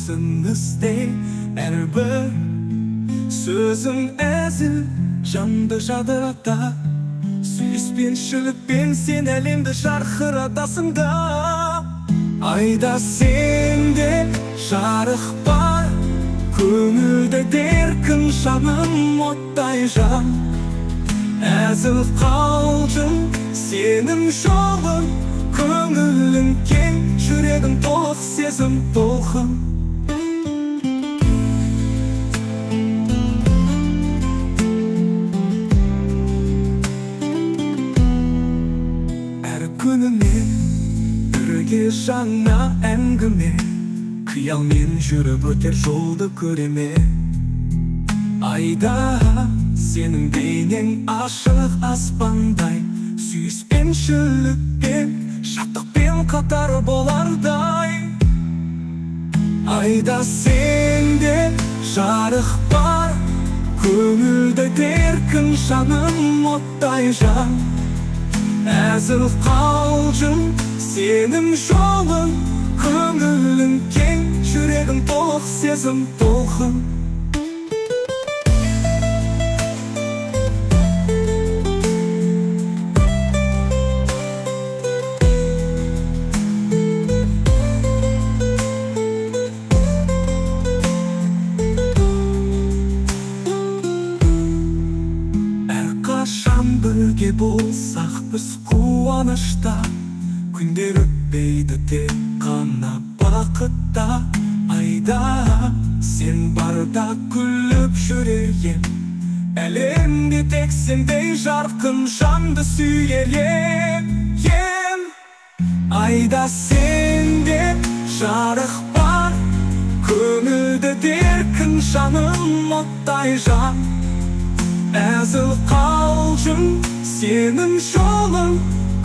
Көзіңізде әрбір сөзің әзіл, жанды жадырата. Сүйіспеншілікпен сен әлемді жарқыратасың да. Айда сенде жарық бар, көңілді деркін жаным оттай жан. Әзіл қалжың сенің жолың, көңілің кең, жүрегің толық сезім толқын. Әр күніңмен бірге жаңа әңгіме, қиялмен жүріп өтер жолды көреме. Айда сенің бейнең ашық аспандай, сүйіспеншілікпен, шаттықпен қатар болардай. Айда сенде жарық бар, көңілді деркін жаным оттай жан. Әзіл қалжың сенің жолың, көңілің кең, жүрегің толық сезім толқын. Әрқашан бірге болсақ біз қуанышта, күндер өтпейді тек қана бақытта. Айда сен барда күліп жүрейін, әлемде тек сендей жарқын жанды сүйер ем. Айда сенде жарық бар, көңілді деркін жаным оттай жан. Әзіл қалжың сенің жолың,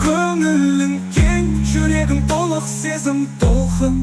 көңілің кең, жүрегің толық сезім толқын.